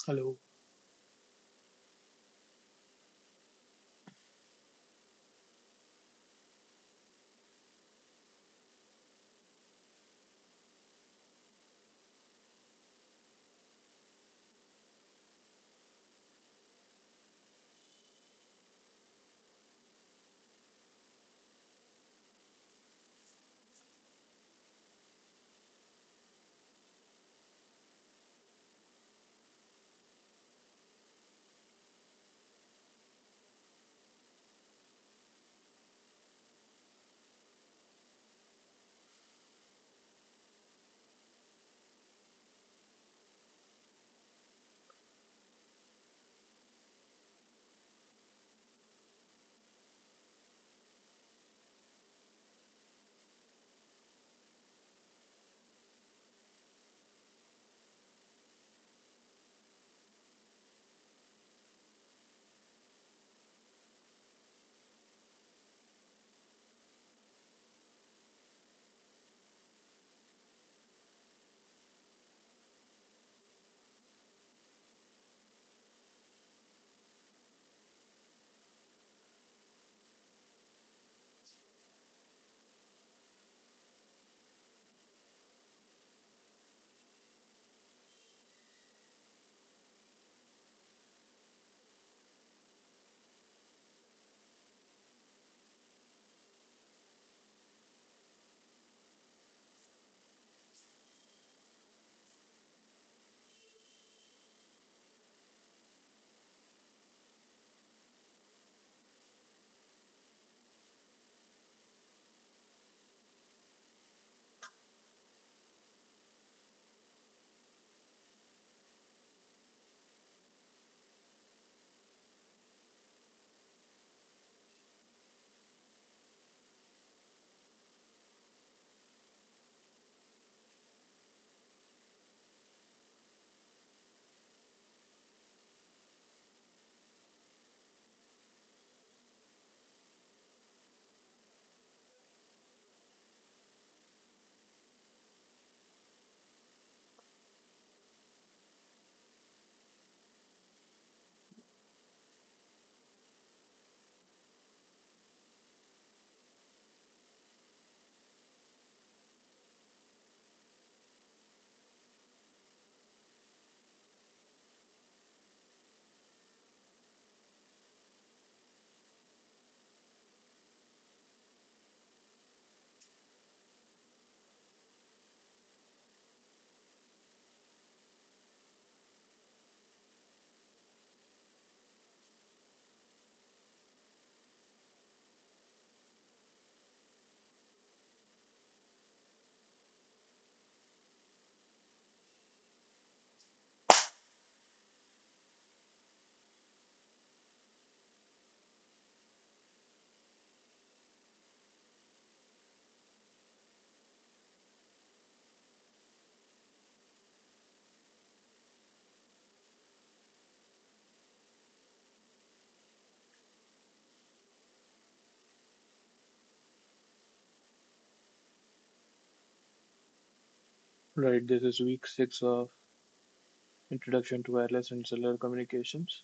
Hello. Right, this is week six of Introduction to Wireless and Cellular Communications.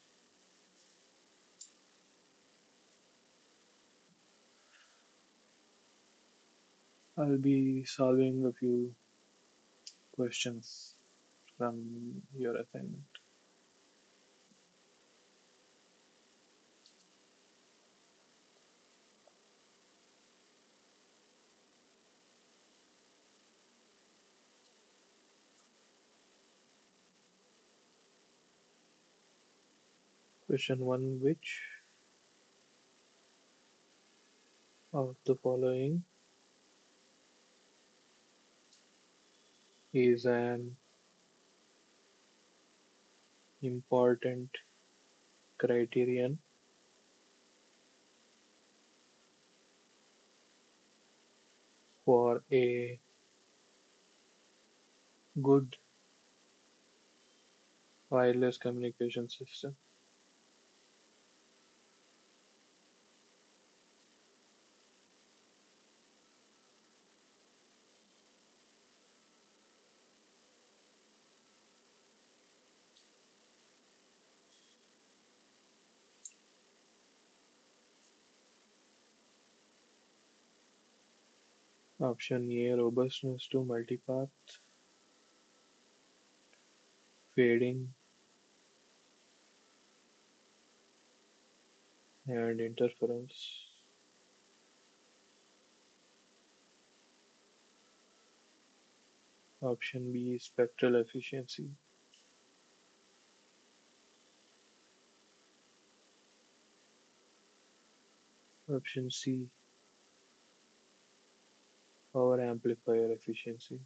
I'll be solving a few questions from your assignment. Question one: which of the following is an important criterion for a good wireless communication system? Option A, robustness to multipath, fading, and interference. Option B, spectral efficiency. Option C, power amplifier efficiency.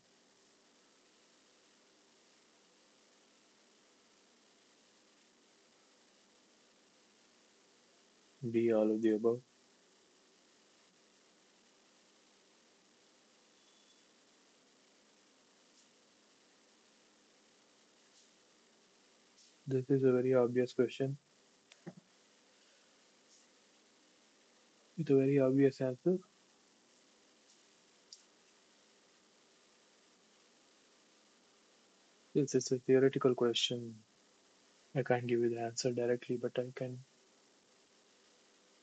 D, all of the above. This is a very obvious question with a very obvious answer. Since it's a theoretical question, I can't give you the answer directly, but I can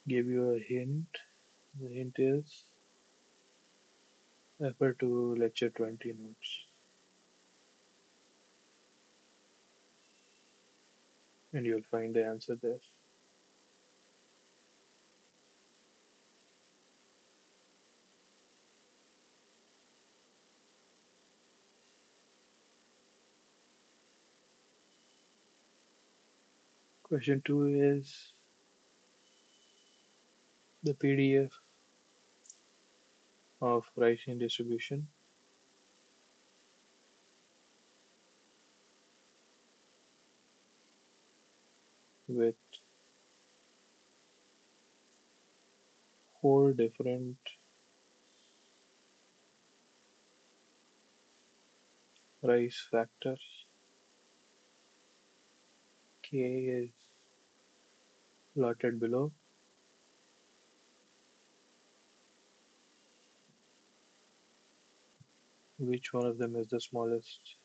give you a hint. The hint is refer to lecture 20 notes and you'll find the answer there. Question 2 is the PDF of Ricean distribution with four different rice factors. K is plotted below. Which one of them is the smallest?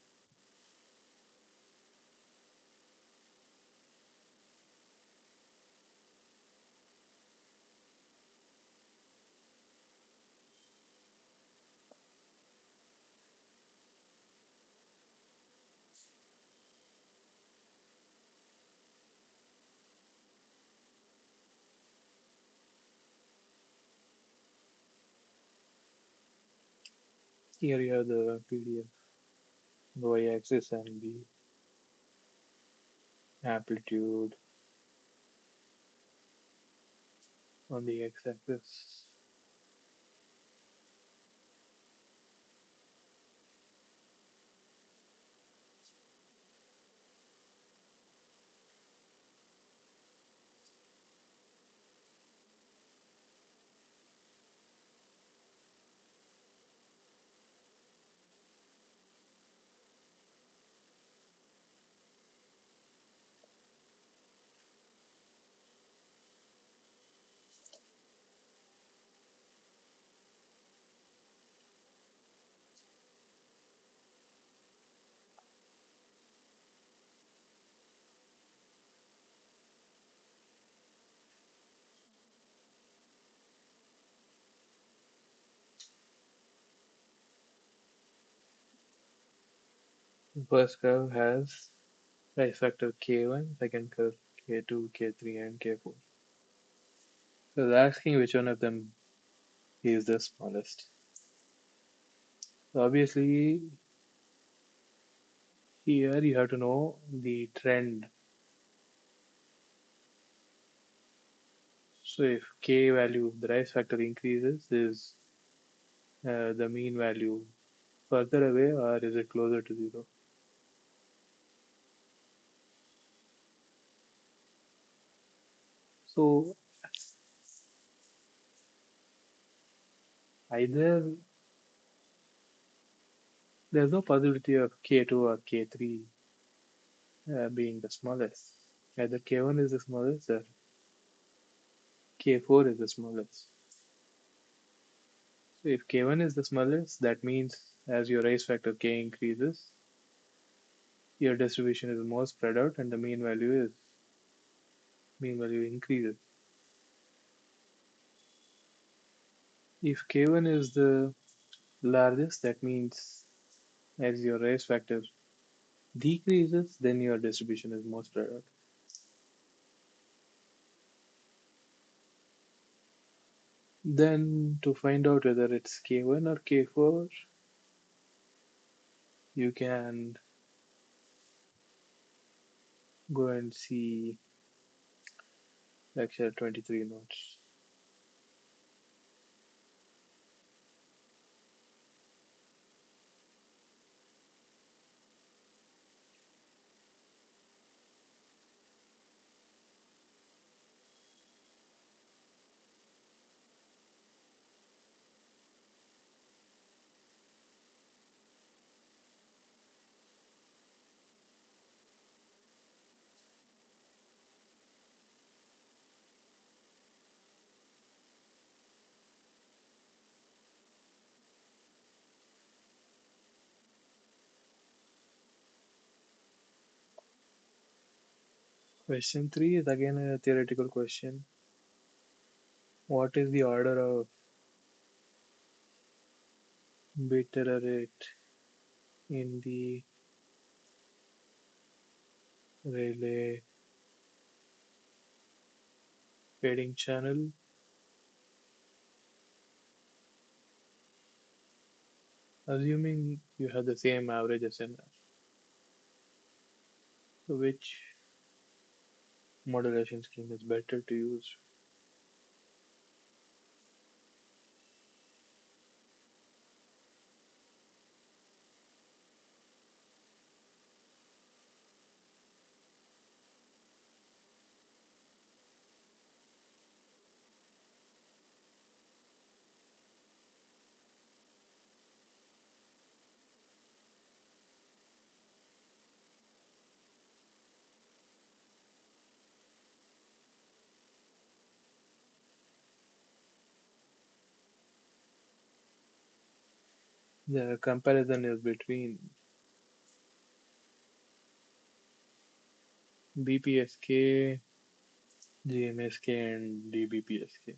Here you have the PDF, the y-axis and the amplitude on the x-axis. The first curve has rice factor K1, second curve K2, K3, and K4. So they're asking which one of them is the smallest. So obviously, here you have to know the trend. So if K value, the rice factor increases, is the mean value further away or is it closer to zero? So either there's no possibility of K2 or K3 being the smallest. Either K1 is the smallest or K4 is the smallest. So if K1 is the smallest, that means as your race factor K increases, your distribution is more spread out and the mean value increases. If K1 is the largest, that means as your race factor decreases, then your distribution is more spread out. Then to find out whether it's K1 or K4, you can go and see lecture 23 notes. Question 3 is again a theoretical question. What is the order of bit error rate in the relay fading channel? Assuming you have the same average SNR, so which modulation scheme is better to use? The comparison is between BPSK, GMSK, and DBPSK.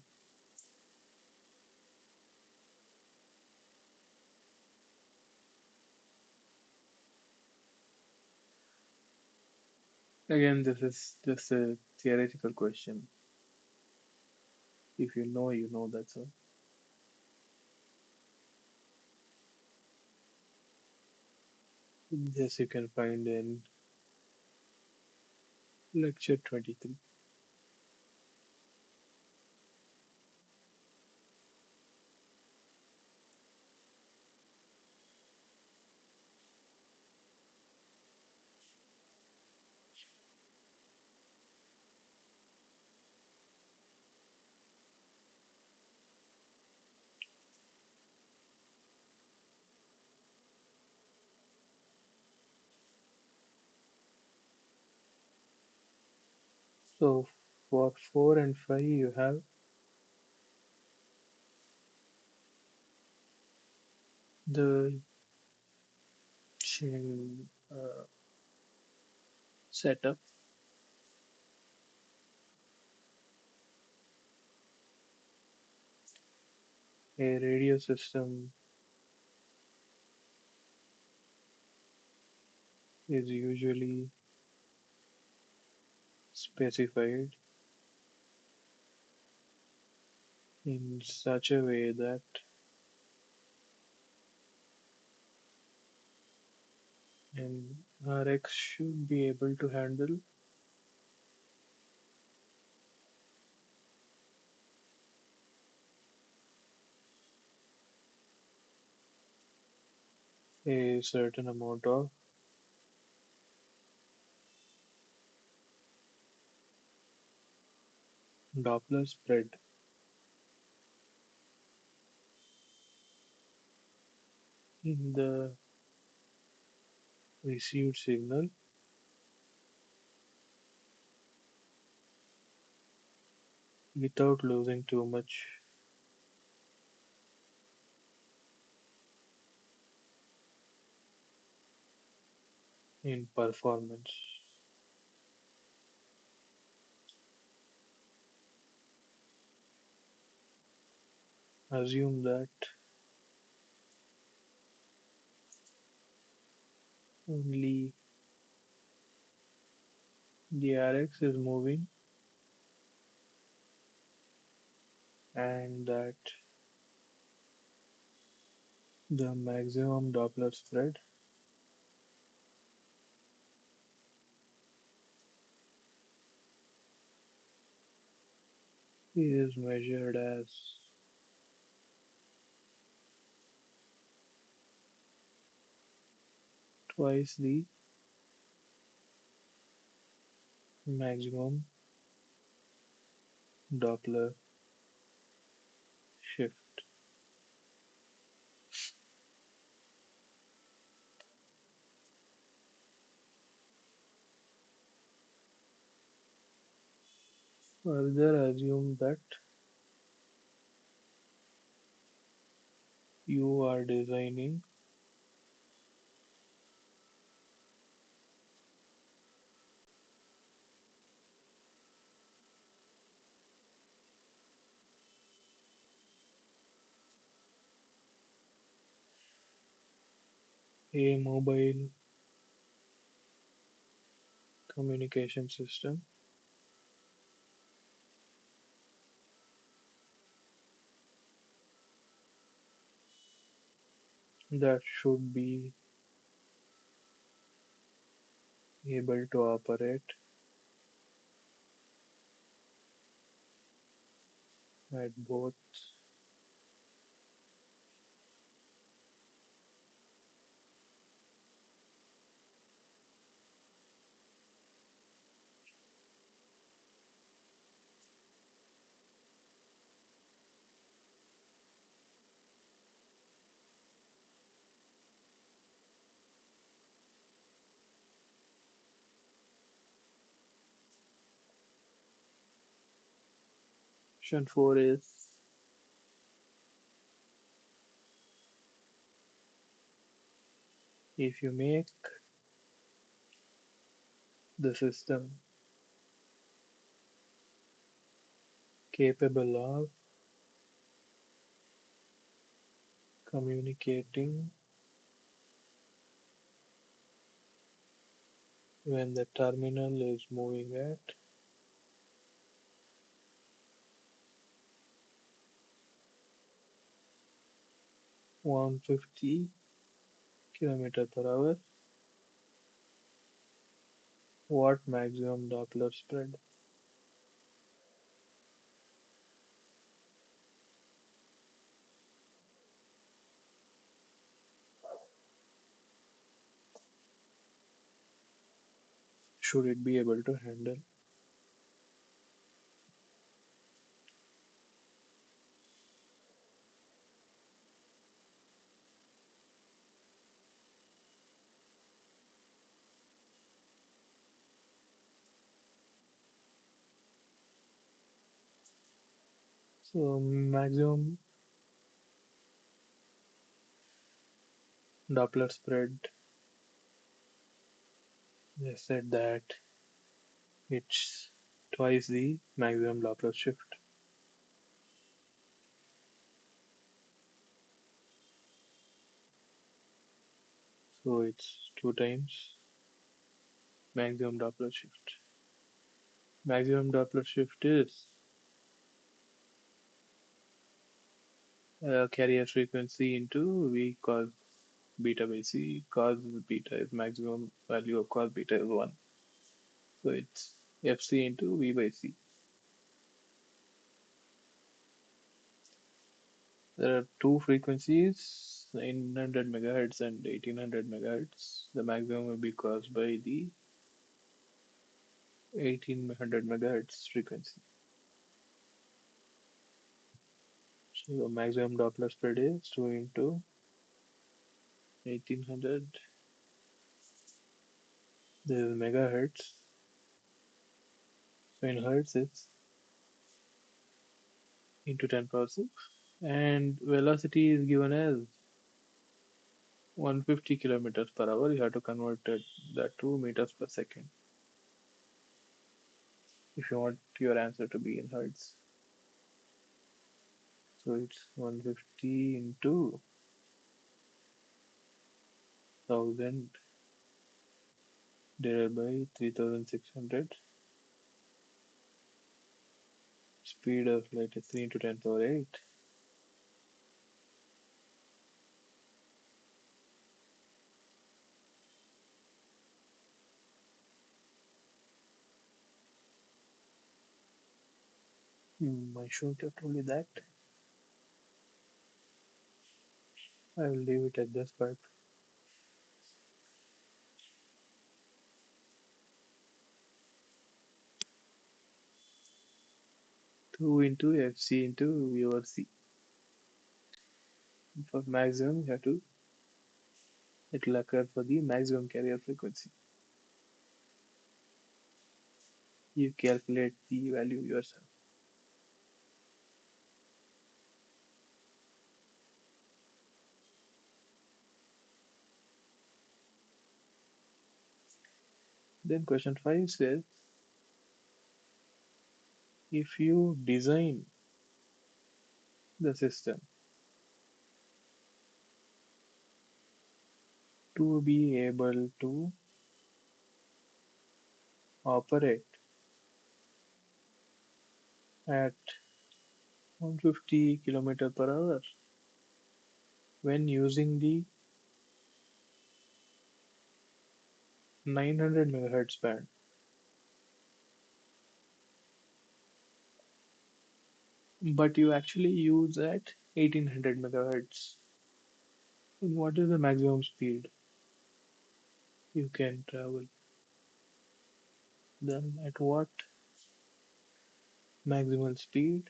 Again, this is just a theoretical question. If you know, you know, that's all. This you can find in lecture 23. So for 4 and 5, you have the chain setup. A radio system is usually specified in such a way that an RX should be able to handle a certain amount of Doppler spread in the received signal without losing too much in performance. Assume that only the Rx is moving and that the maximum Doppler spread is measured as twice the maximum Doppler shift. Further assume that you are designing a mobile communication system that should be able to operate at both option 4 is if you make the system capable of communicating when the terminal is moving at 150 km per hour, what maximum Doppler spread should it be able to handle? So maximum Doppler spread, they said that it's twice the maximum Doppler shift. So it's two times maximum Doppler shift. Maximum Doppler shift is carrier frequency into V cos beta by C. Cos beta is maximum value of cos beta is 1. So it's Fc into V by C. There are two frequencies, 900 megahertz and 1800 megahertz. The maximum will be caused by the 1800 megahertz frequency. So the maximum Doppler spread is 2 into 1800. This is megahertz. So in hertz it's into 10 power 6. And velocity is given as 150 kilometers per hour. You have to convert that to meters per second if you want your answer to be in hertz. So it's 150 into 1000 divided by 3600. Speed of light is 3 into 10 power 8. I shouldn't have told you that. I will leave it at this part. 2 into FC into VOC. For maximum, you have to, it will occur for the maximum carrier frequency. You calculate the value yourself. Then question 5 says, if you design the system to be able to operate at 150 kilometer per hour when using the 900 megahertz band, but you actually use at 1800 megahertz, then what is the maximum speed you can travel? Then at what maximal speed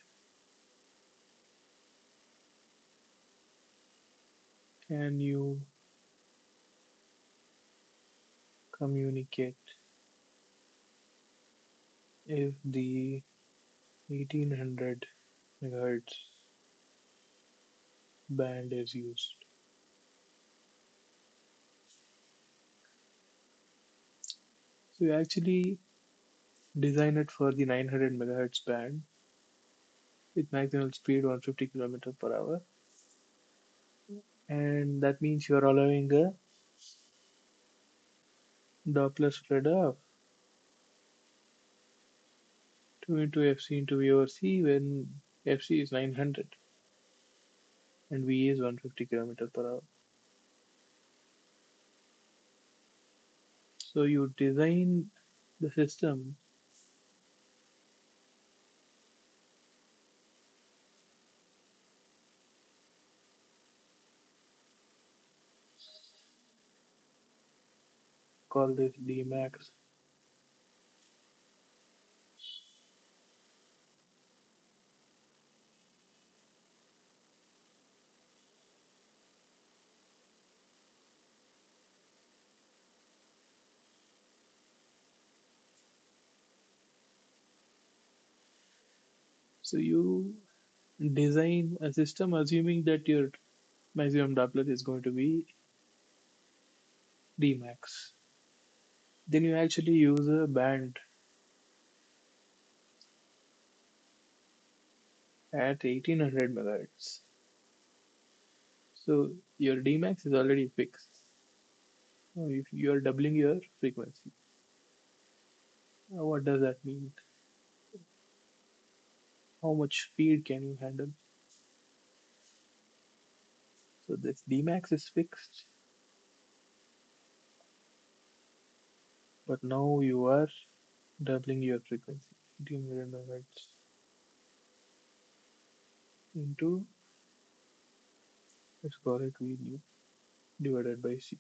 can you communicate if the 1800 megahertz band is used? So you actually design it for the 900 megahertz band with maximal speed 150 kilometer per hour, and that means you are allowing a Doppler spread of 2 into Fc into V over C when Fc is 900 and V is 150 km per hour. So you design the system call this Dmax. So you design a system assuming that your maximum Doppler is going to be Dmax. Then you actually use a band at 1800 megahertz. So your Dmax is already fixed. Now, if you are doubling your frequency, what does that mean? How much speed can you handle? So this Dmax is fixed, but now you are doubling your frequency, 1800 megahertz into, let's call it V nu divided by C.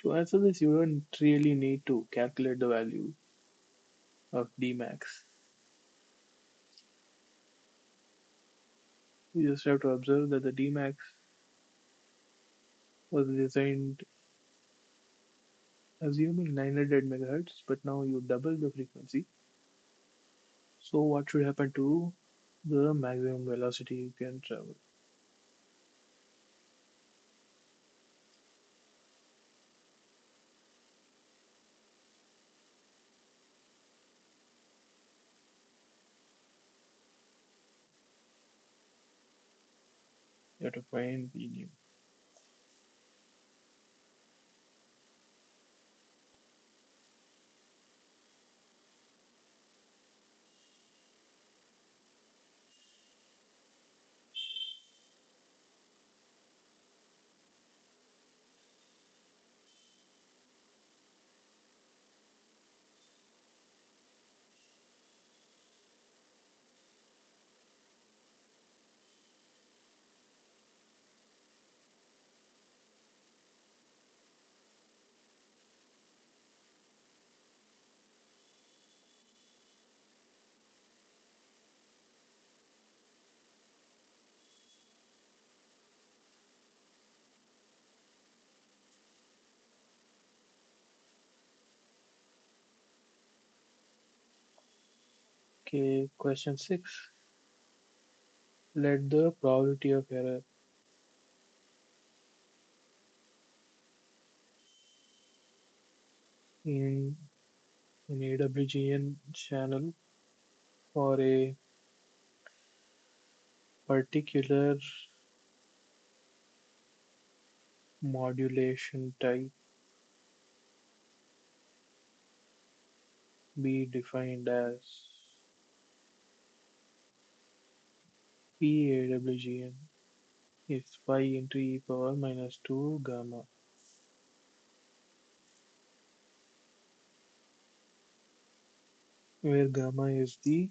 To answer this, you don't really need to calculate the value of Dmax. You just have to observe that the Dmax was designed assuming 900 megahertz, but now you double the frequency. So what should happen to the maximum velocity you can travel? got to find the new. Okay, question 6. Let the probability of error in an AWGN channel for a particular modulation type be defined as PAWGN is pi into e power minus 2 gamma, where gamma is the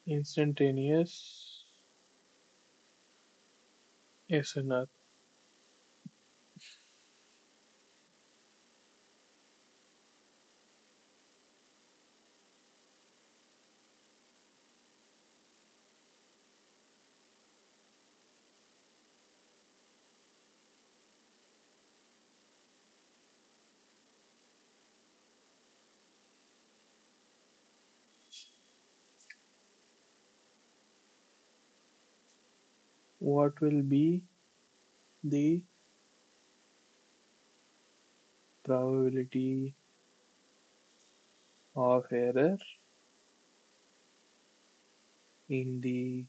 instantaneous SNR. What will be the probability of error in the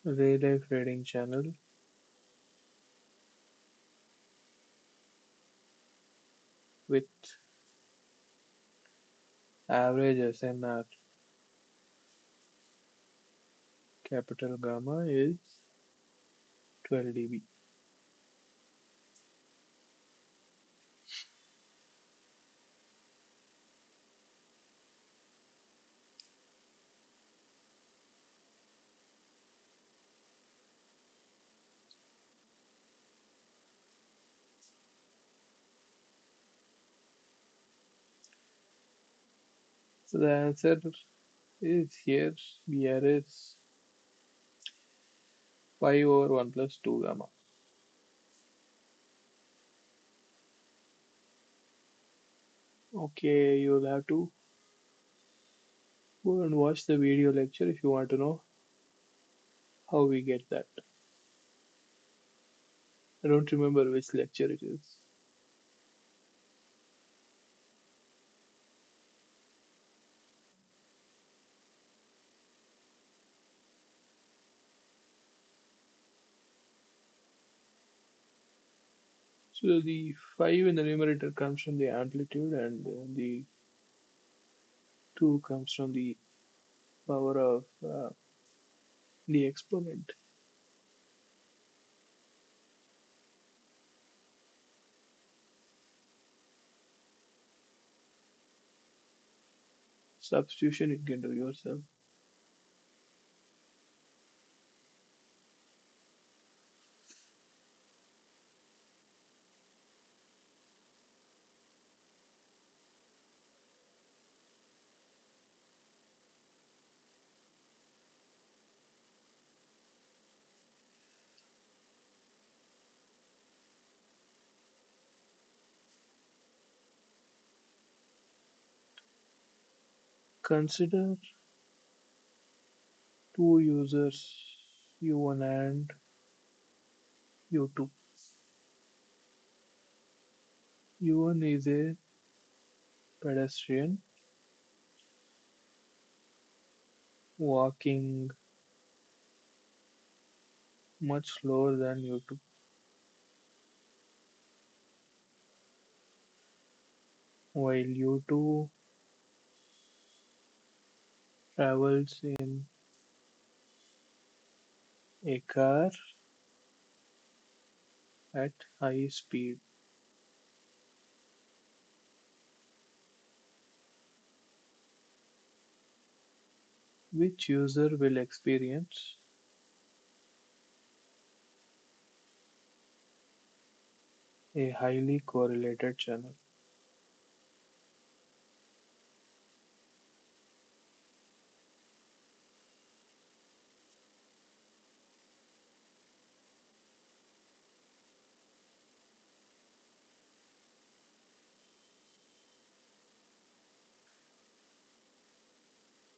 relay trading channel with average SNR capital gamma is 12 dB. So the answer is here. BR is 5 over 1 plus 2 gamma. Okay, you'll have to go and watch the video lecture if you want to know how we get that. I don't remember which lecture it is. So the 5 in the numerator comes from the amplitude and the 2 comes from the power of the exponent. Substitution you can do yourself. Consider two users, U1 and U2. U1 is a pedestrian walking much slower than U2, while U2 travels in a car at high speed. Which user will experience a highly correlated channel?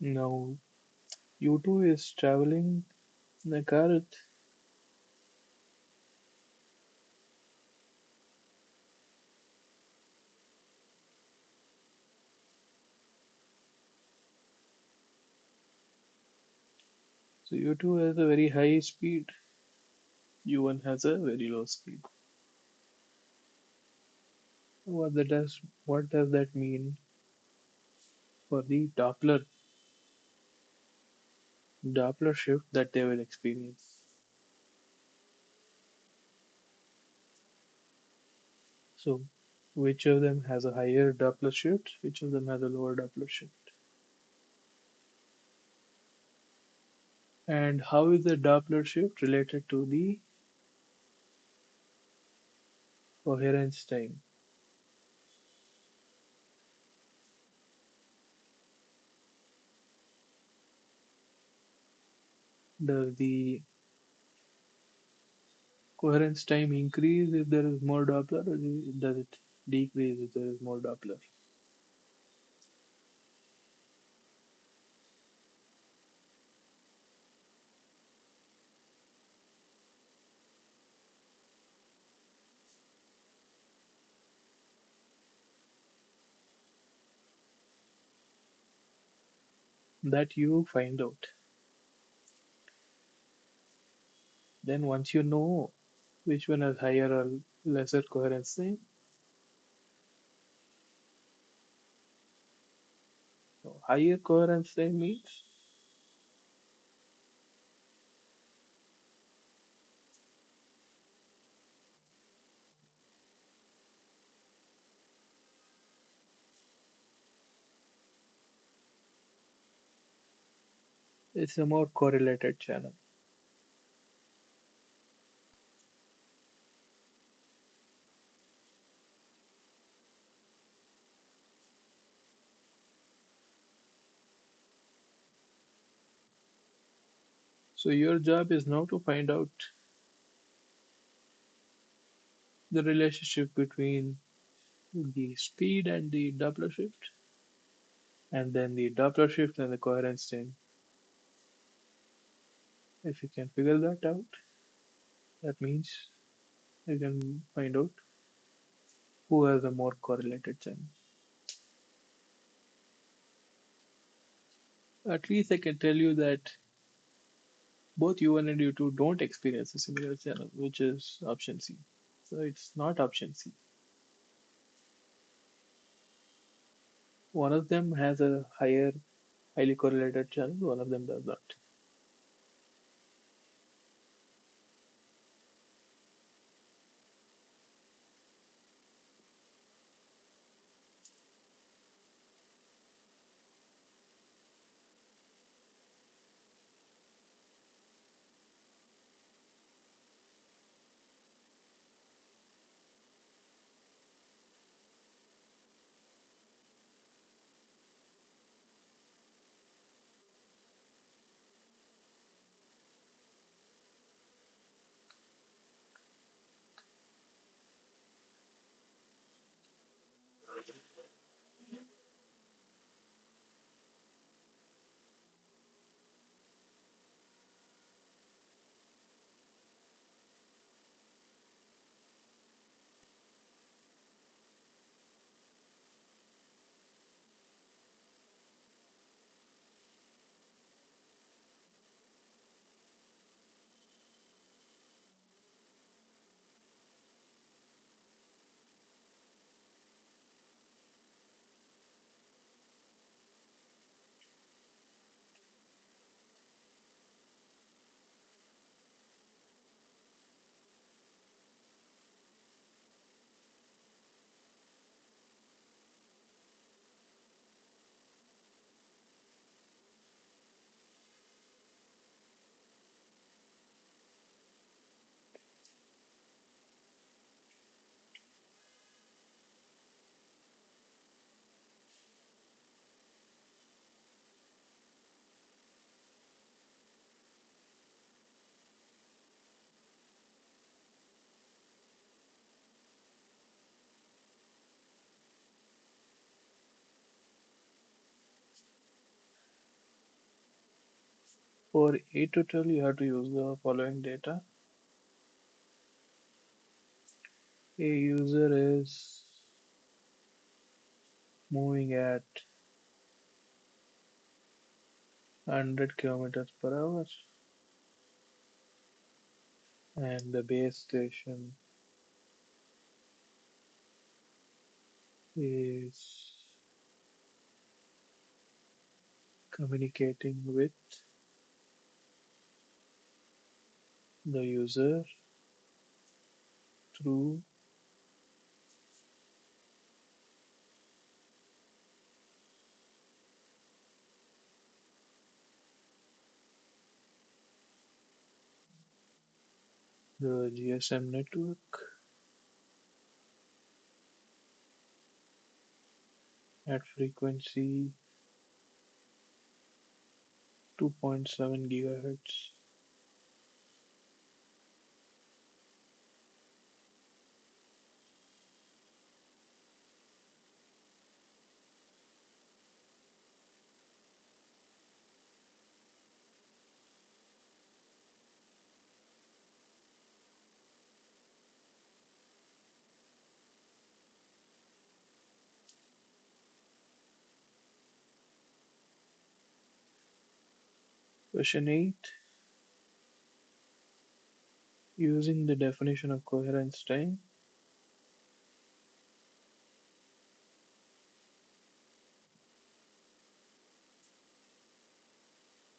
Now, U2 is traveling in a car. So U2 has a very high speed, U1 has a very low speed. What does that mean for the Doppler shift that they will experience? So which of them has a higher Doppler shift? Which of them has a lower Doppler shift? And how is the Doppler shift related to the coherence time? Does the coherence time increase if there is more Doppler, or does it decrease if there is more Doppler? That you find out. Then once you know which one has higher or lesser coherence time, so higher coherence time means it's a more correlated channel. So your job is now to find out the relationship between the speed and the Doppler shift, and then the Doppler shift and the coherence time. If you can figure that out, that means you can find out who has a more correlated channel. At least I can tell you that both U1 and U2 don't experience a similar channel, which is option C. So it's not option C. One of them has a higher, highly correlated channel, one of them does not. For A to tell, you have to use the following data. A user is moving at 100 kilometers per hour, and the base station is communicating with the user through the GSM network at frequency 2.7 gigahertz. Question 8. Using the definition of coherence time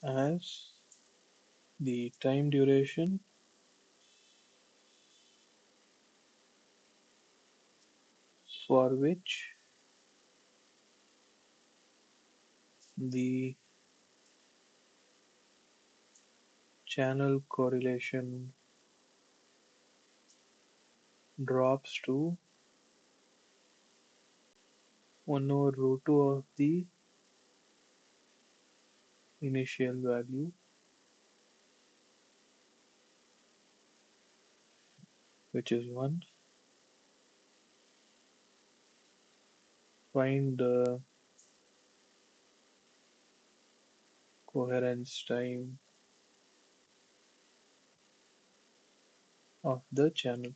as the time duration for which the channel correlation drops to 1 over root 2 of the initial value, which is 1. Find the coherence time of the channel.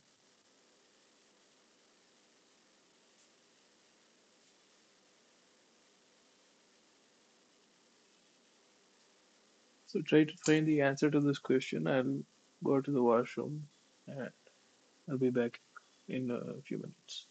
So try to find the answer to this question. I'll go to the washroom and I'll be back in a few minutes.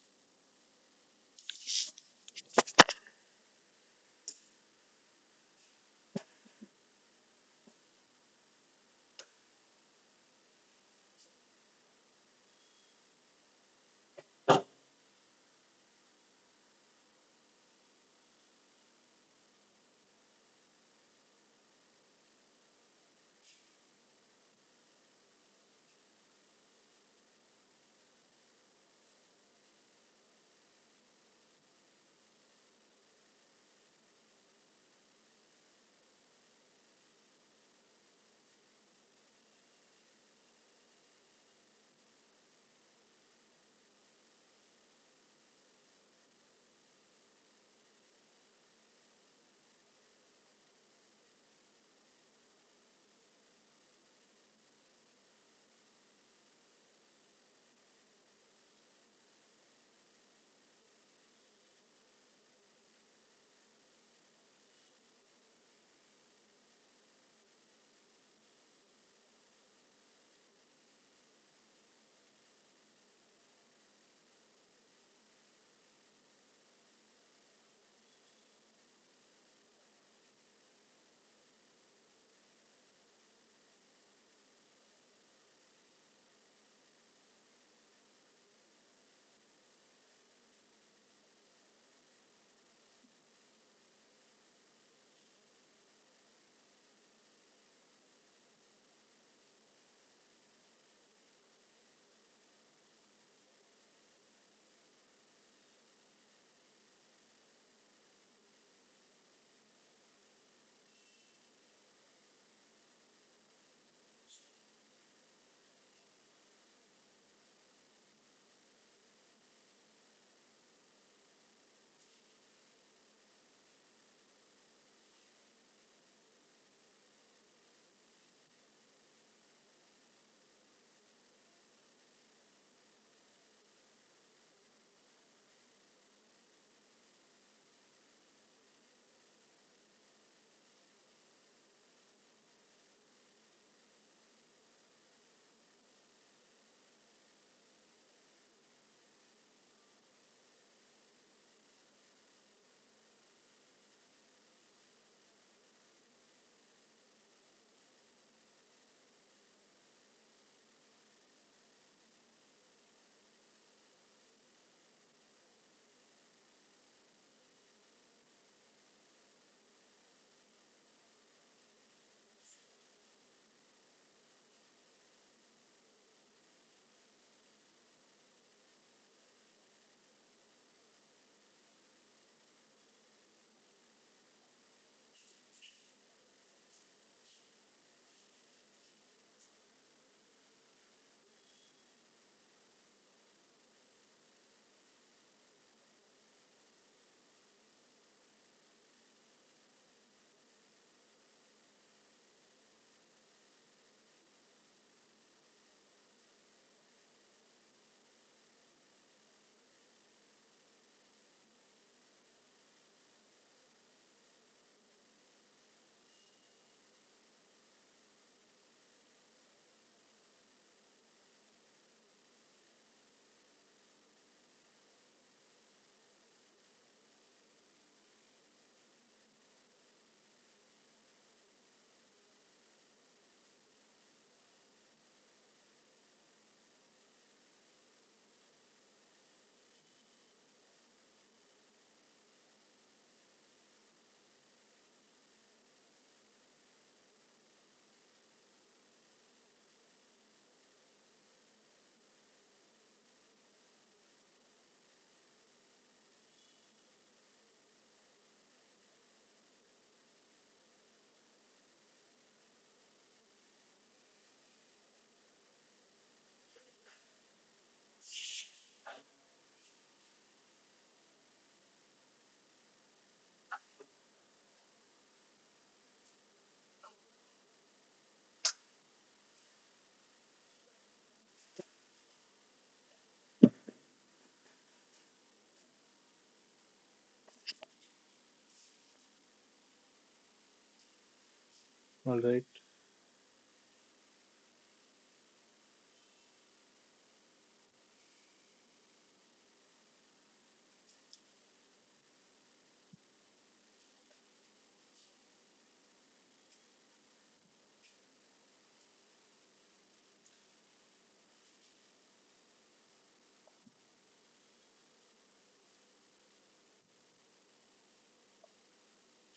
All right.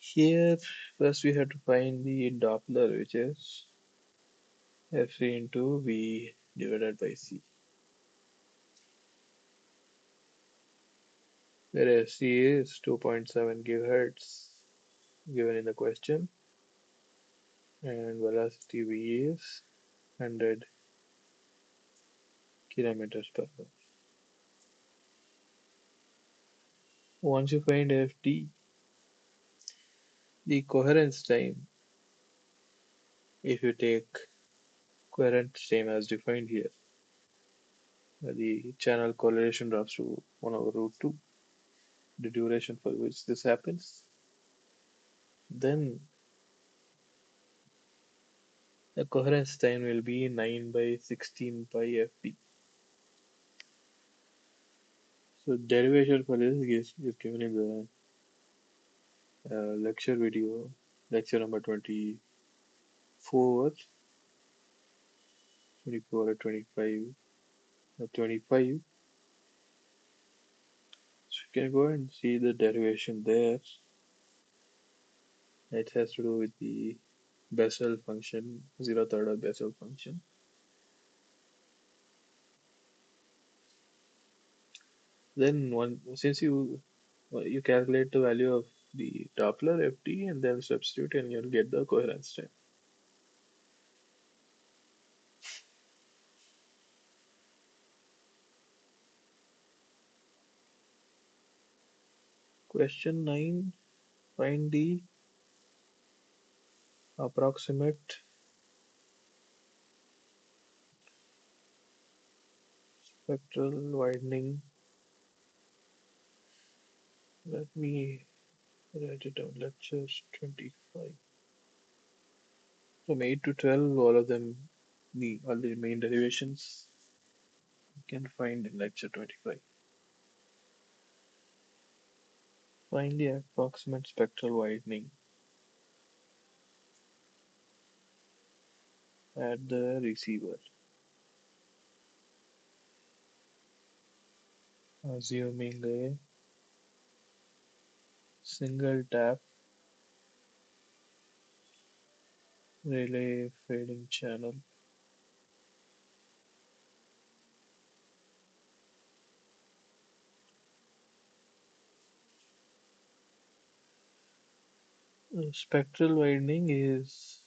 Here, first we have to find the Doppler, which is F into V divided by C, where C is 2.7 gigahertz given in the question, and velocity V is 100 kilometers per hour. Once you find Ft, the coherence time, if you take coherence time as defined here, the channel correlation drops to 1 over root 2, the duration for which this happens, then the coherence time will be 9 by 16 pi Fd. So derivation for this is given in the lecture video, lecture number 24, 24 or 25, 25. So you can go and see the derivation there. It has to do with the Bessel function, zeroth order Bessel function. Then since you calculate the value of the Doppler Ft and then substitute and you'll get the coherence time. Question 9. Find the approximate spectral widening. Let me write it down. Lectures 25. From 8 to 12, all of them, all the main derivations you can find in lecture 25. Find the approximate spectral widening at the receiver, assuming a single tap relay fading channel. Spectral widening is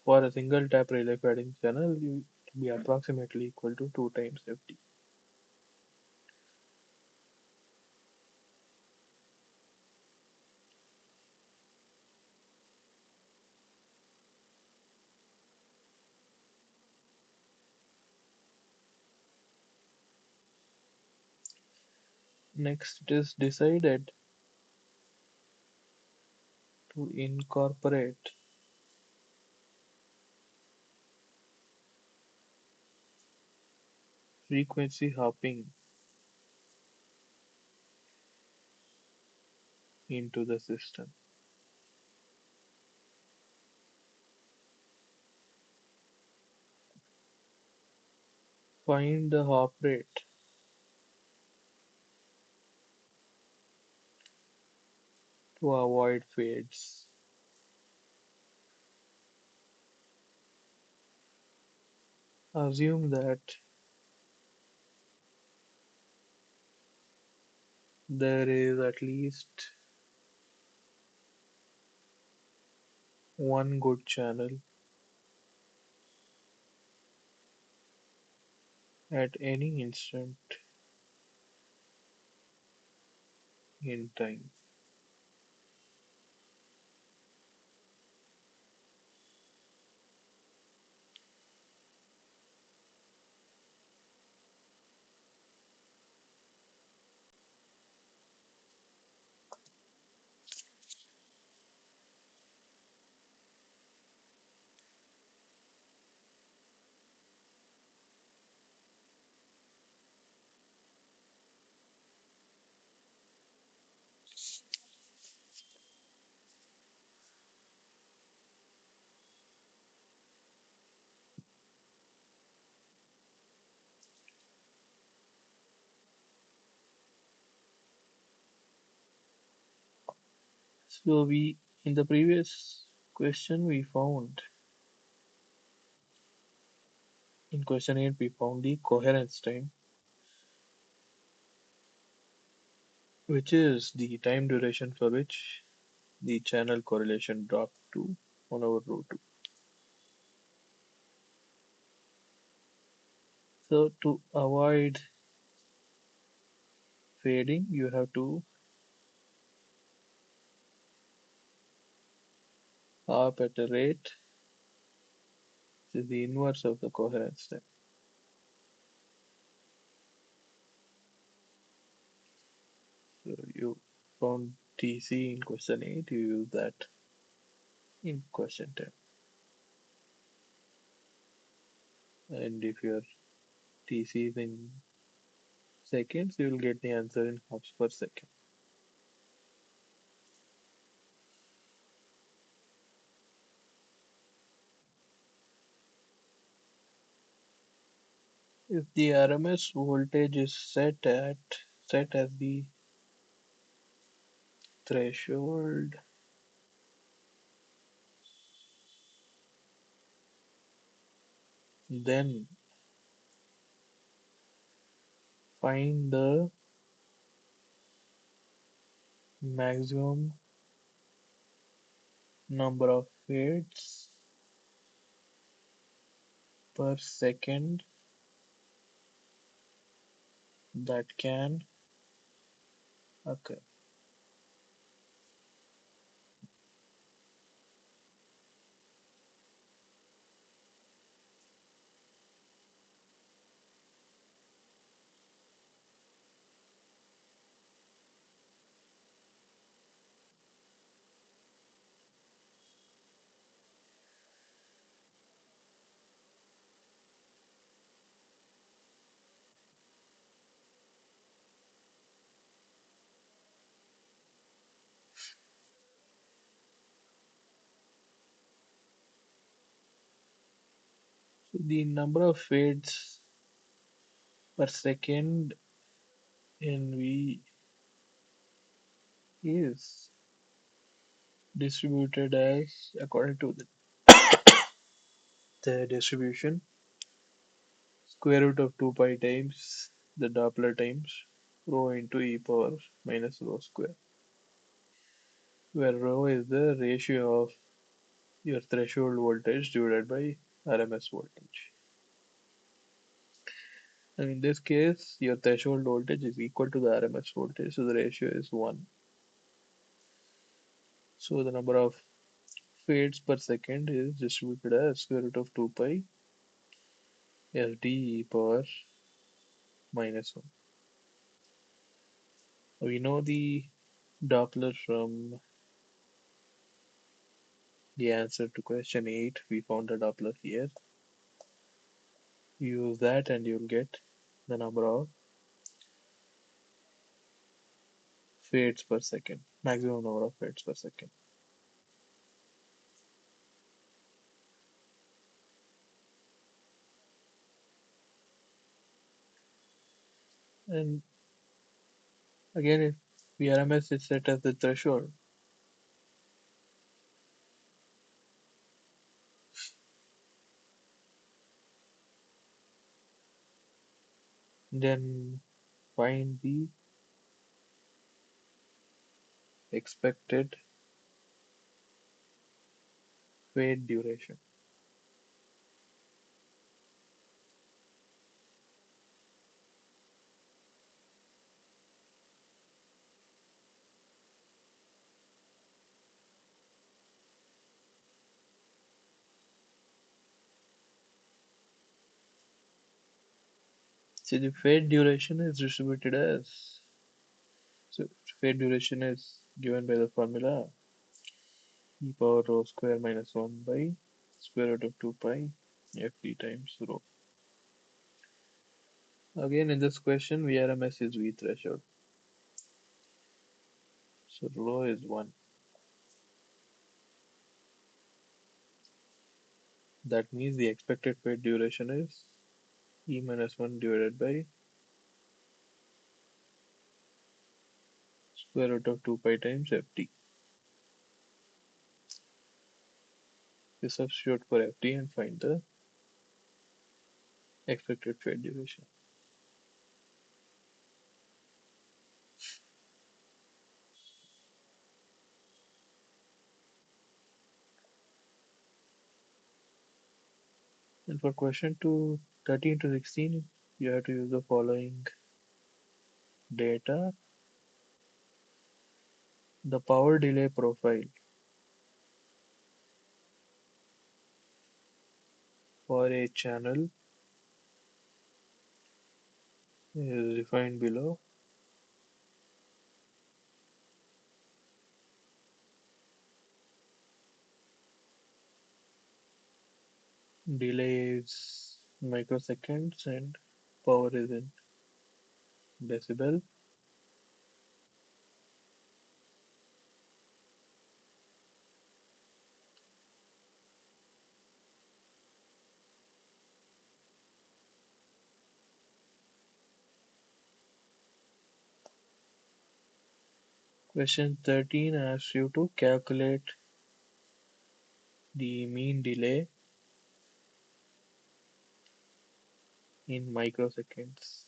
for a single tap relay fading channel, you be approximately equal to 2 times Ft. Next, it is decided to incorporate frequency hopping into the system. Find the hop rate to avoid fades. Assume that there is at least one good channel at any instant in time. So we in the previous question we found in question 8 we found the coherence time, which is the time duration for which the channel correlation dropped to 1 over row 2. So to avoid fading, you have to hop at a rate which is the inverse of the coherence time. So you found TC in question 8, you use that in question 10. And if your TC is in seconds, you will get the answer in hops per second. If the RMS voltage is set as the threshold, then find the maximum number of fades per second that can occur. So the number of fades per second in V is distributed as according to the distribution square root of 2 pi times the Doppler times rho into e power minus rho square, where rho is the ratio of your threshold voltage divided by RMS voltage. And in this case, your threshold voltage is equal to the RMS voltage, so the ratio is 1. So the number of fades per second is distributed as square root of 2 pi Sd e power minus 1. We know the Doppler from the answer to question 8. We found a Doppler here. Use that and you'll get the number of fades per second, maximum number of fades per second. And again, if VRMS is set as the threshold, then find the expected fade duration. See, the fade duration is distributed as, so fade duration is given by the formula e power rho square minus 1 by square root of 2 pi Fd times rho. Again, in this question, VRMS is V threshold. So rho is 1. That means the expected fade duration is E minus 1 divided by square root of 2 pi times Ft. You substitute for FT and find the expected fade duration. And for question 2, 13 to 16, you have to use the following data. The power delay profile for a channel is defined below. Delay is microseconds and power is in decibel. Question 13 asks you to calculate the mean delay in microseconds.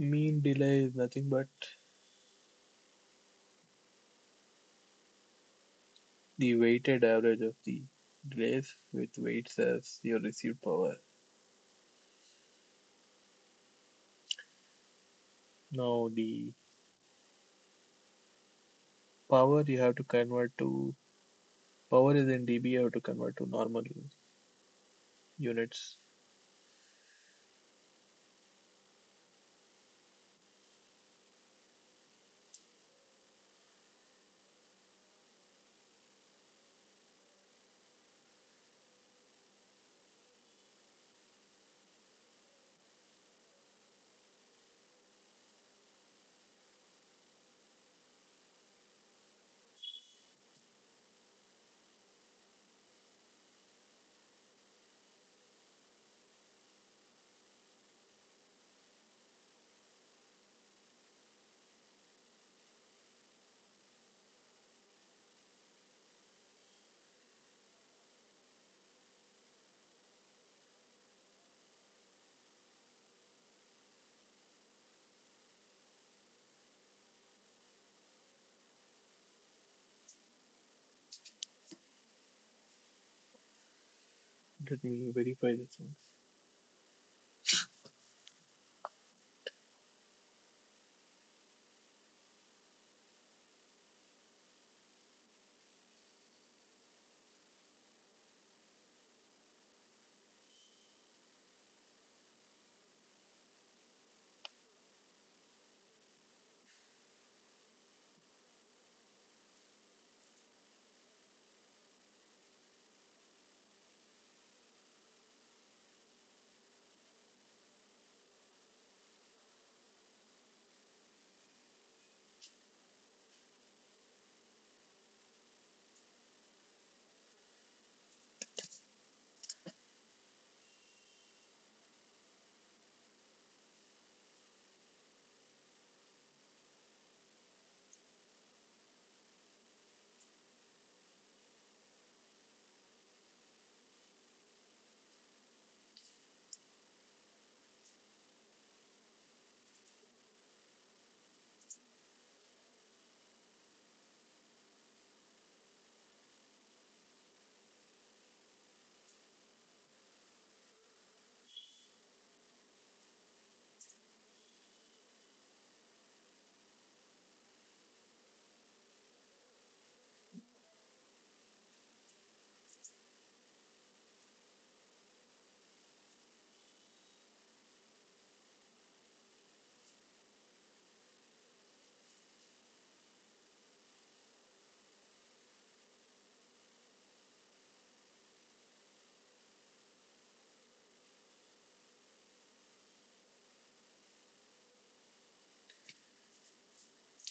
Mean delay is nothing but the weighted average of the delays with weights as your received power. Now the power you have to convert to power is in dB, you have to convert to normal units. Let me verify this one.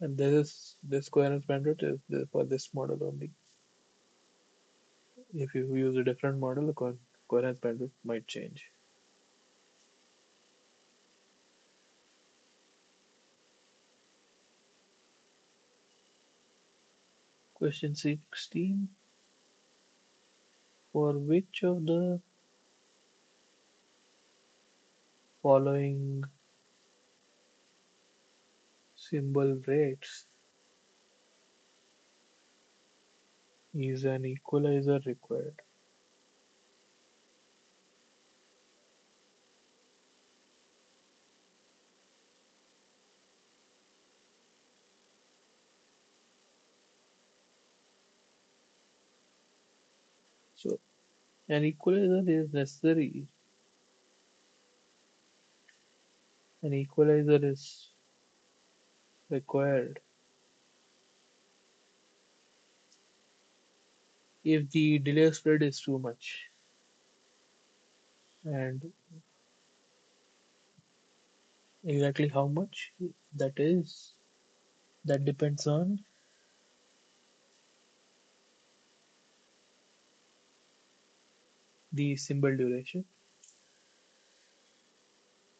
And this coherence bandwidth is for this model only. If you use a different model, the coherence bandwidth might change. Question 16. For which of the following symbol rates is an equalizer required? So an equalizer is necessary. An equalizer is required if the delay spread is too much. And exactly how much that is, that depends on the symbol duration.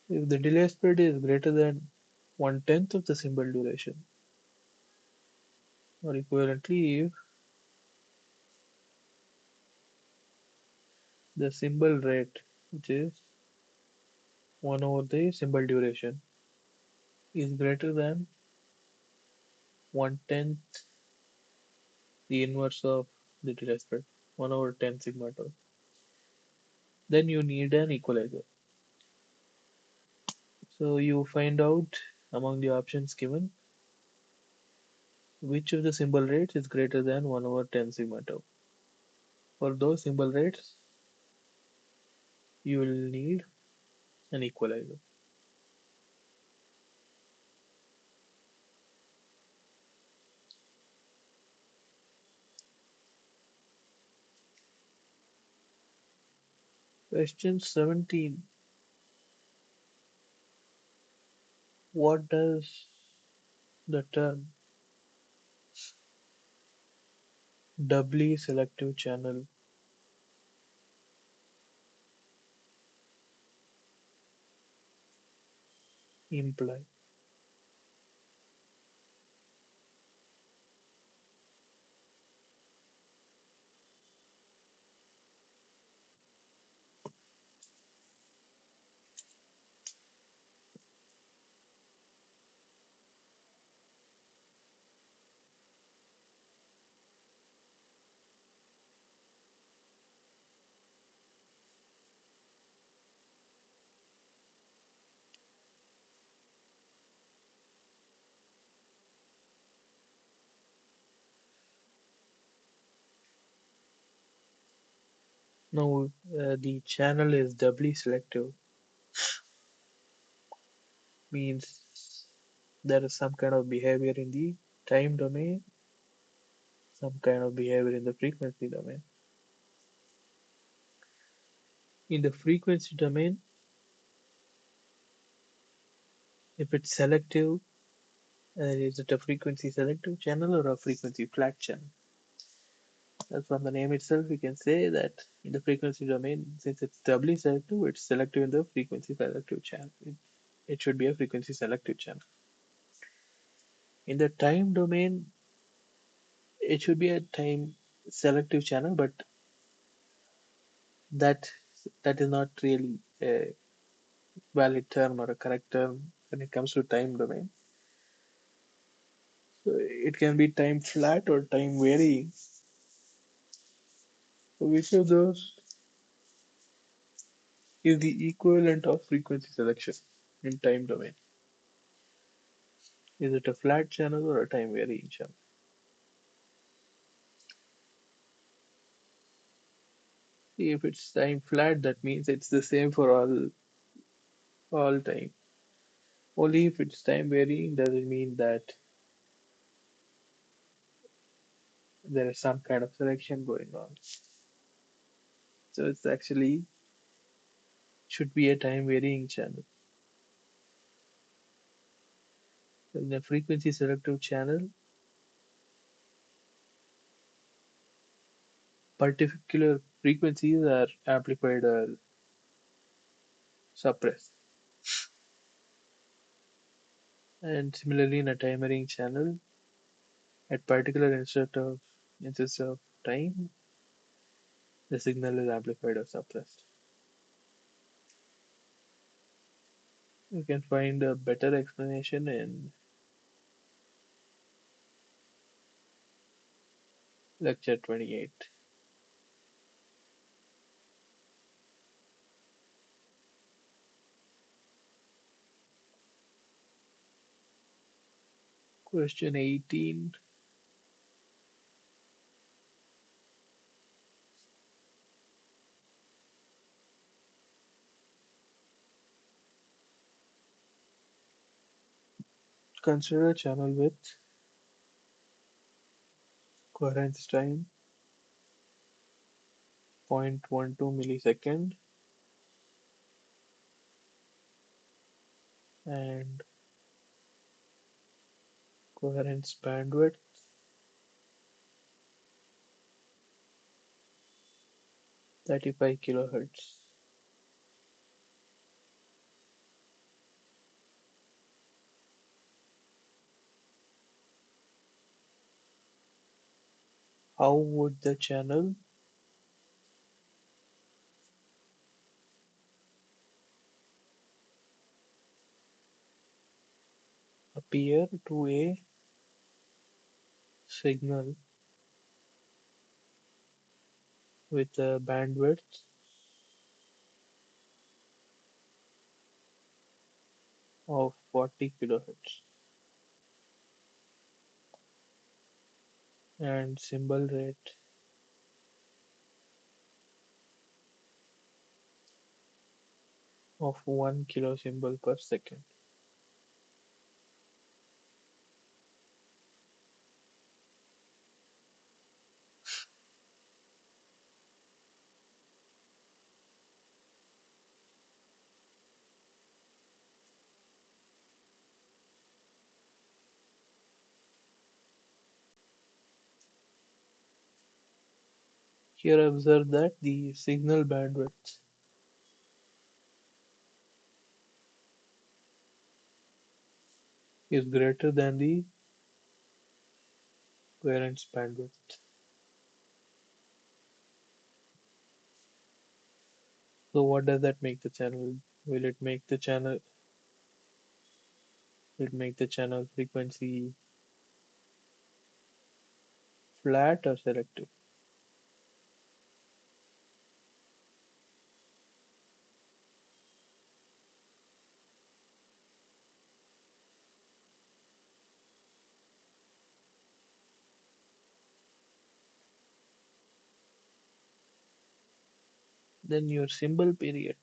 If the delay spread is greater than 1/10 of the symbol duration, or equivalently, if the symbol rate, which is 1 over the symbol duration, is greater than 1/10 the inverse of the delay spread, 1 over 10 sigma tau, then you need an equalizer. So you find out among the options given which of the symbol rates is greater than 1 over 10 sigma tau. For those symbol rates, you will need an equalizer. Question 17. What does the term doubly selective channel imply? Now, the channel is doubly selective means there is some kind of behavior in the time domain, some kind of behavior in the frequency domain. In the frequency domain, if it's selective, is it a frequency selective channel or a frequency flat channel? From the name itself, we can say that in the frequency domain, since it's doubly selective, it's selective in the frequency selective channel. It should be a frequency selective channel. In the time domain, it should be a time selective channel, but that that is not really a valid term or a correct term when it comes to time domain. So it can be time flat or time varying. So which of those is the equivalent of frequency selection in time domain? Is it a flat channel or a time varying channel? If it's time flat, that means it's the same for all time. Only if it's time varying does it mean that there is some kind of selection going on. So it's actually should be a time varying channel. In a frequency selective channel, particular frequencies are amplified or suppressed. And similarly, in a timering channel, at particular instance of time, the signal is amplified or suppressed. You can find a better explanation in lecture 28. Question 18. Consider a channel with coherence time 0.12 millisecond and coherence bandwidth 35 kilohertz. How would the channel appear to a signal with a bandwidth of 40 kilohertz and symbol rate of 1 kilosymbol per second? Here observe that the signal bandwidth is greater than the coherence bandwidth. So what does that make the channel? Will it make the channel frequency flat or selective? Then your symbol period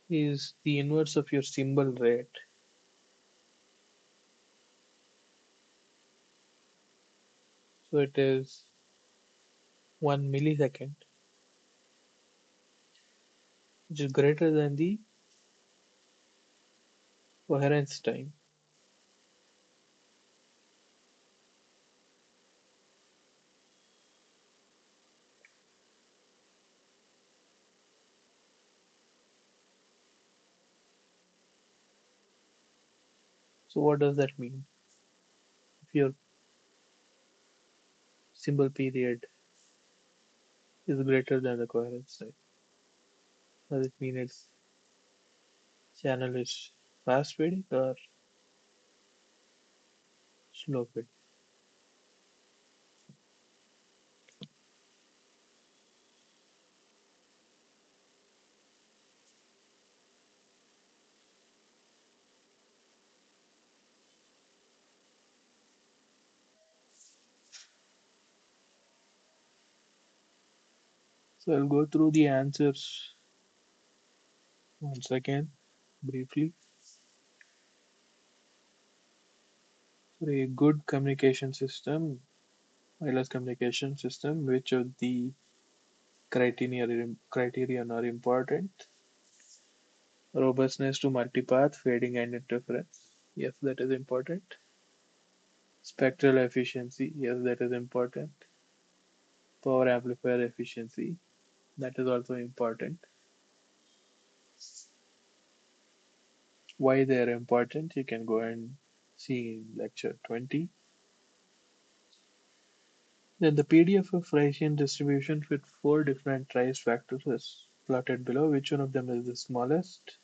is the inverse of your symbol rate. So it is 1 millisecond, which is greater than the coherence time. So what does that mean? If your symbol period is greater than the coherence time, does it mean its channel is fast fading or slow fading? So I'll go through the answers once again briefly. For a good communication system, wireless communication system, which of the criterion are important. Robustness to multipath, fading, and interference. Yes, that is important. Spectral efficiency. Yes, that is important. Power amplifier efficiency. That is also important. Why they are important, you can go and see in lecture 20. Then the PDF of Bayesian distribution with four different trace factors is plotted below. Which one of them is the smallest?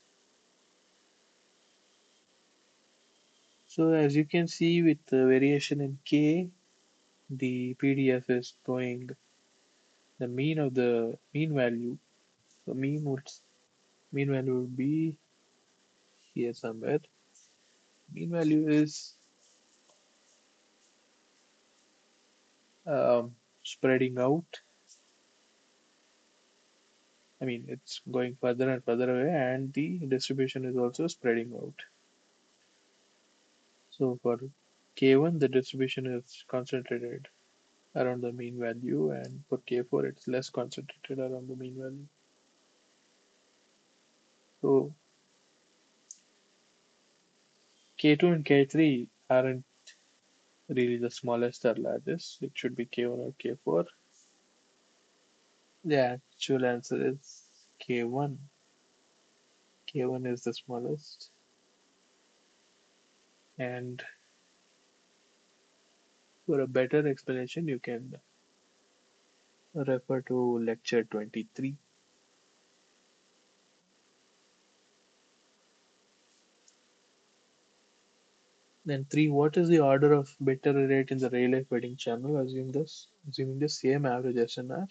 So as you can see with the variation in K, the PDF is showing the mean value. So mean value would be here somewhere. Mean value is spreading out. I mean, it's going further and further away, and the distribution is also spreading out. So for K1, the distribution is concentrated around the mean value, and for K4, it's less concentrated around the mean value. So K2 and K3 aren't really the smallest or largest. It should be K1 or K4. The actual answer is K1. K1 is the smallest. And for a better explanation, you can refer to lecture 23. Then 3. What is the order of bit error rate in the Rayleigh fading channel? Assuming the same average SNR.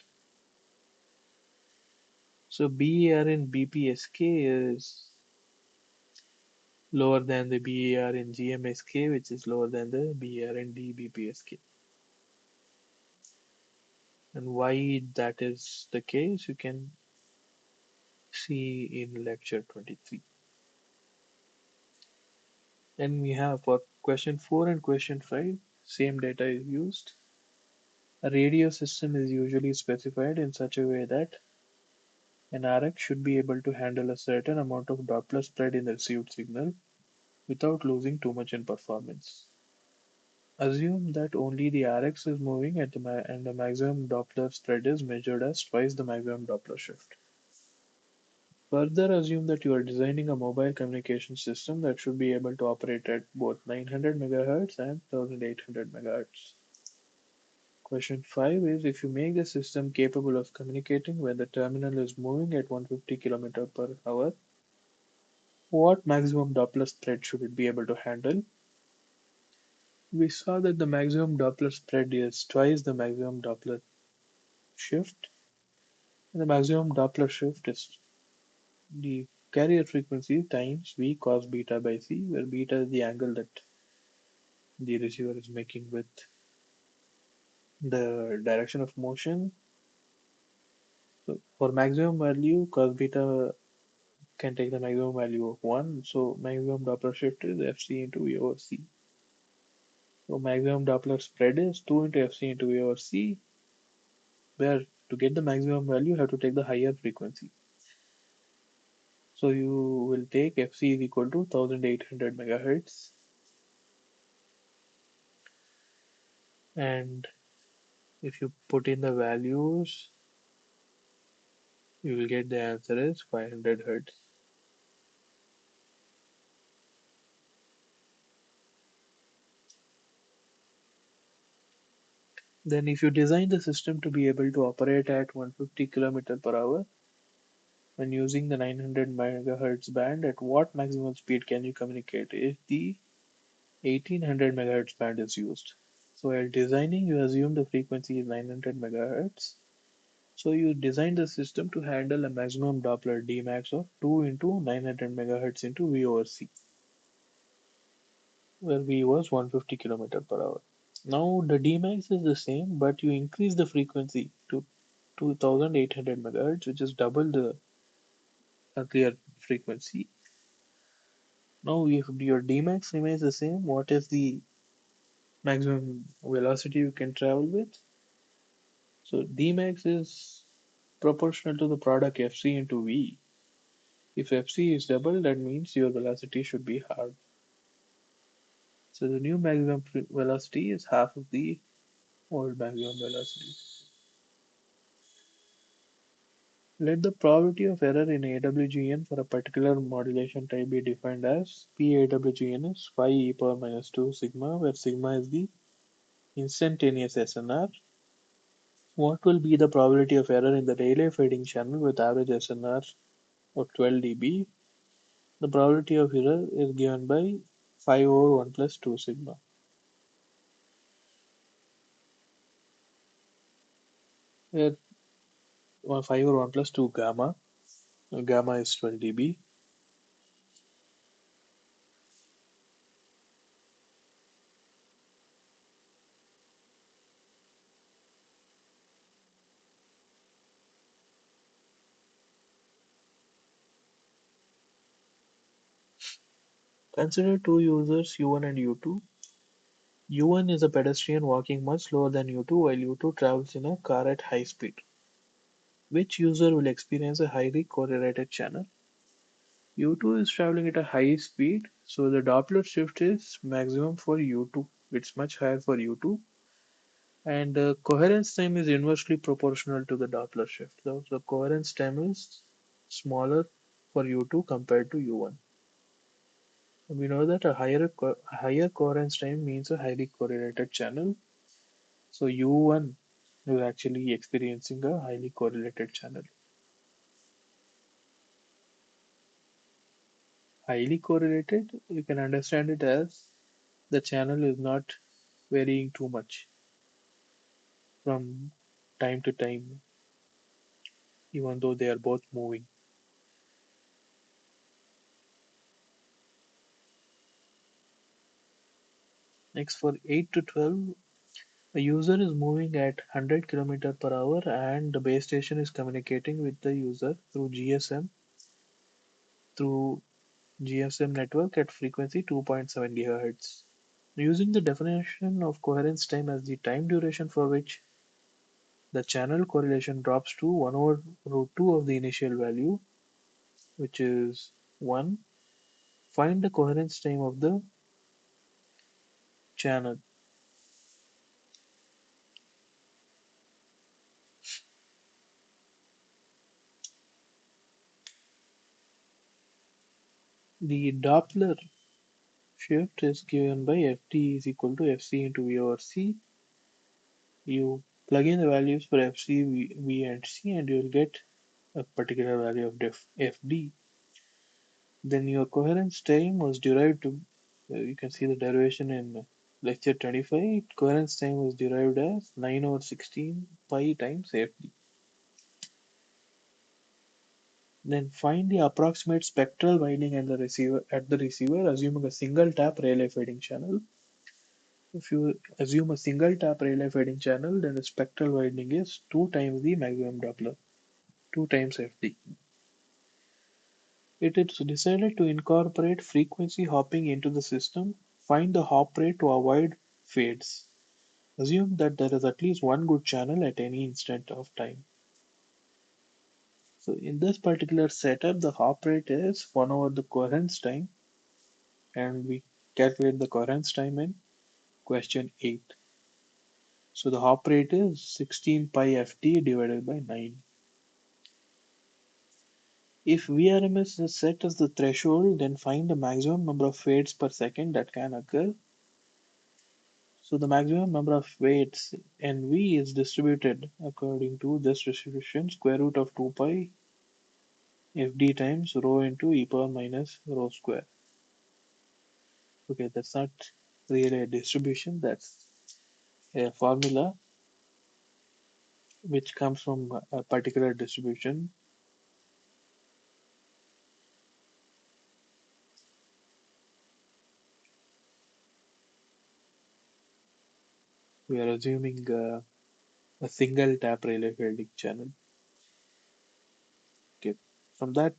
So BER in BPSK is lower than the BER in GMSK, which is lower than the BER in DBPSK. And why that is the case, you can see in lecture 23. Then we have for question 4 and question 5, same data is used. A radio system is usually specified in such a way that an RX should be able to handle a certain amount of Doppler spread in the received signal without losing too much in performance. Assume that only the Rx is moving at and the maximum Doppler spread is measured as twice the maximum Doppler shift. Further, assume that you are designing a mobile communication system that should be able to operate at both 900 MHz and 1800 MHz. Question 5 is, if you make the system capable of communicating when the terminal is moving at 150 km per hour, what maximum Doppler spread should it be able to handle? We saw that the maximum Doppler spread is twice the maximum Doppler shift, and the maximum Doppler shift is the carrier frequency times V cos beta by C, where beta is the angle that the receiver is making with the direction of motion. So for maximum value, cos beta can take the maximum value of 1, so maximum Doppler shift is Fc into V over C. So maximum Doppler spread is 2 into Fc into V over C, where to get the maximum value, you have to take the higher frequency. So you will take Fc is equal to 1800 megahertz, and if you put in the values, you will get the answer is 500 hertz. Then if you design the system to be able to operate at 150 km per hour when using the 900 megahertz band, at what maximum speed can you communicate if the 1800 megahertz band is used? So while designing, you assume the frequency is 900 megahertz. So you design the system to handle a maximum Doppler Dmax of 2 into 900 megahertz into V over C, where V was 150 km per hour. Now the Dmax is the same, but you increase the frequency to 2800 megahertz, which is double the earlier frequency. Now, if your Dmax remains the same, what is the maximum velocity you can travel with? So Dmax is proportional to the product Fc into V. If Fc is double, that means your velocity should be half. So the new maximum velocity is half of the old maximum velocity. Let the probability of error in AWGN for a particular modulation type be defined as PAWGN is phi e power minus 2 sigma, where sigma is the instantaneous SNR. What will be the probability of error in the Rayleigh fading channel with average SNR of 12 dB? The probability of error is given by 5 over 1 plus 2 sigma, where 5 over 1 plus 2 gamma. Gamma is 12 dB. Consider two users U1 and U2. U1 is a pedestrian walking much slower than U2 while U2 travels in a car at high speed. Which user will experience a highly correlated channel? U2 is traveling at a high speed, so the Doppler shift is maximum for U2. It's much higher for U2, and the coherence time is inversely proportional to the Doppler shift. So the coherence time is smaller for U2 compared to U1. We know that a higher coherence time means a highly correlated channel. So U1 is actually experiencing a highly correlated channel. Highly correlated, you can understand it as the channel is not varying too much from time to time, even though they are both moving. Next, for 8 to 12, the user is moving at 100 km per hour and the base station is communicating with the user through GSM network at frequency 2.7 GHz. Using the definition of coherence time as the time duration for which the channel correlation drops to 1 over root 2 of the initial value, which is 1, find the coherence time of the channel. The Doppler shift is given by Ft is equal to Fc into V over C. You plug in the values for Fc, V and C and you will get a particular value of Fd. Then your coherence time was derived to, you can see the derivation in lecture 25. Coherence time was derived as 9 over 16 pi times Fd. Then find the approximate spectral winding at the receiver, assuming a single tap Rayleigh fading channel. If you assume a single tap Rayleigh fading channel, then the spectral winding is 2 times the maximum Doppler, 2 times Fd. It is decided to incorporate frequency hopping into the system. Find the hop rate to avoid fades. Assume that there is at least one good channel at any instant of time. So in this particular setup, the hop rate is 1 over the coherence time, and we calculate the coherence time in question 8. So the hop rate is 16 pi ft divided by 9. If VRMS is set as the threshold, then find the maximum number of fades per second that can occur. So the maximum number of fades NV is distributed according to this distribution, square root of 2 pi Fd times rho into e power minus rho square. Okay, that's not really a distribution, that's a formula which comes from a particular distribution. We are assuming a single tap Rayleigh fading channel. Okay, from that,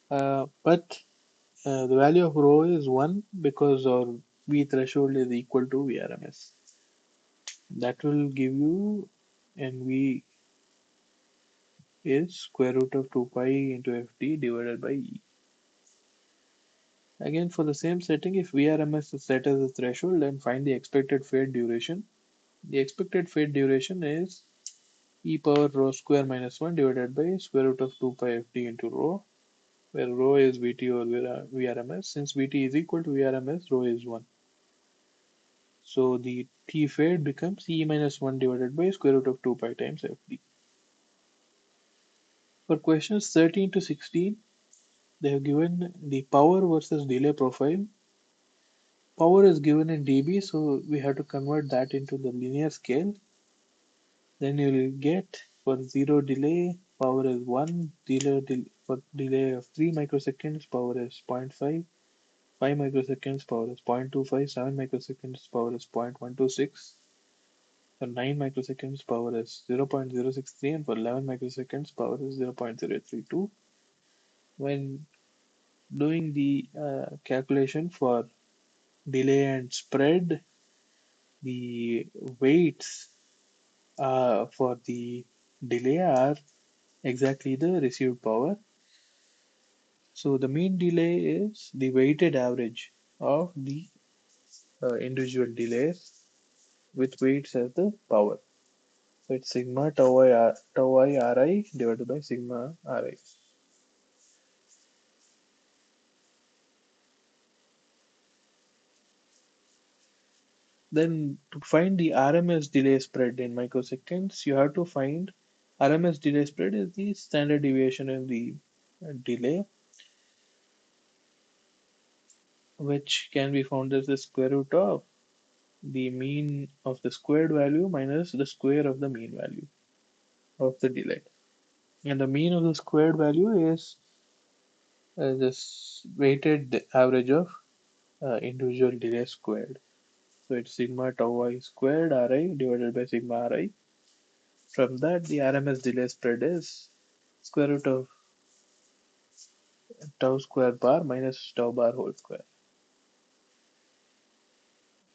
but the value of rho is 1 because our V threshold is equal to VRMS. That will give you NV is square root of 2 pi into ft divided by e. Again, for the same setting, if Vrms is set as a threshold, then find the expected fade duration. The expected fade duration is e power rho square minus 1 divided by square root of 2 pi ft into rho, where rho is Vt or Vrms. Since Vt is equal to Vrms, rho is 1. So the T fade becomes e minus 1 divided by square root of 2 pi times ft. For questions 13 to 16, they have given the power versus delay profile. Power is given in dB, so we have to convert that into the linear scale. Then you will get for 0 delay, power is 1, for delay of 3 microseconds, power is zero point 0.5, 5 microseconds, power is 0.25, 7 microseconds, power is 0.126, for 9 microseconds, power is 0.063, and for 11 microseconds, power is 0.032. When doing the calculation for delay and spread, the weights for the delay are exactly the received power. So the mean delay is the weighted average of the individual delays with weights as the power. So it's sigma tau I Ri divided by sigma Ri. Then to find the RMS delay spread in microseconds, you have to find RMS delay spread is the standard deviation in the delay, which can be found as the square root of the mean of the squared value minus the square of the mean value of the delay. And the mean of the squared value is this weighted average of individual delay squared. So it's sigma tau I squared Ri divided by sigma Ri. From that, the RMS delay spread is square root of tau square bar minus tau bar whole square.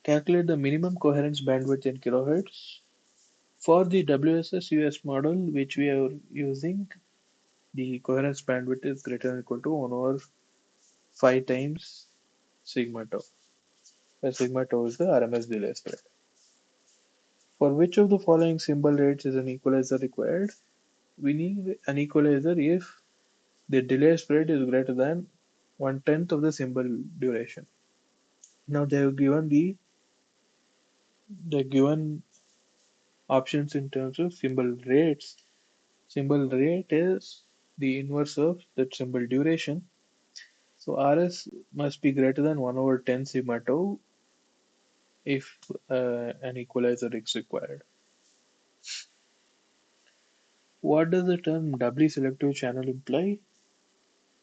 Calculate the minimum coherence bandwidth in kilohertz. For the WSS US model, which we are using, the coherence bandwidth is greater than or equal to 1 over 5 times sigma tau, where sigma tau is the RMS delay spread. For which of the following symbol rates is an equalizer required? We need an equalizer if the delay spread is greater than 1/10 of the symbol duration. Now they have given the given options in terms of symbol rates. Symbol rate is the inverse of that symbol duration. So RS must be greater than 1 over 10 sigma tau if an equalizer is required. What does the term doubly selective channel imply?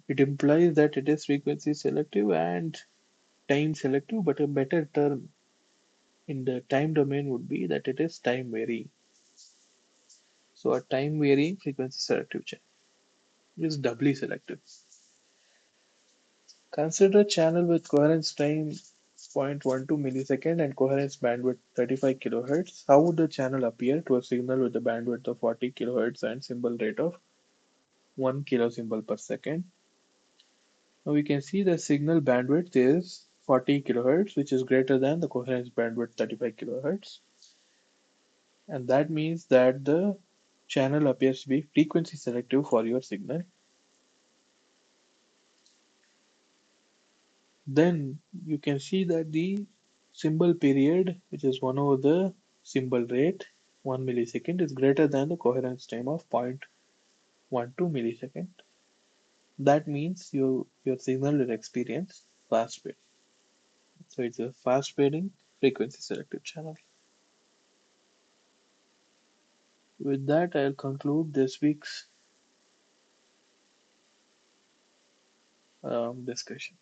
It implies that it is frequency selective and time selective, but a better term in the time domain would be that it is time varying. So a time varying frequency selective channel is doubly selective. Consider a channel with coherence time 0.12 millisecond and coherence bandwidth 35 kHz. How would the channel appear to a signal with a bandwidth of 40 kHz and symbol rate of 1 kilosymbol per second? Now we can see the signal bandwidth is 40 kHz, which is greater than the coherence bandwidth 35 kHz. And that means that the channel appears to be frequency selective for your signal. Then you can see that the symbol period, which is 1 over the symbol rate, 1 millisecond, is greater than the coherence time of 0.12 millisecond. That means your signal will experience fast fade. So it's a fast fading frequency selective channel. With that, I'll conclude this week's discussion.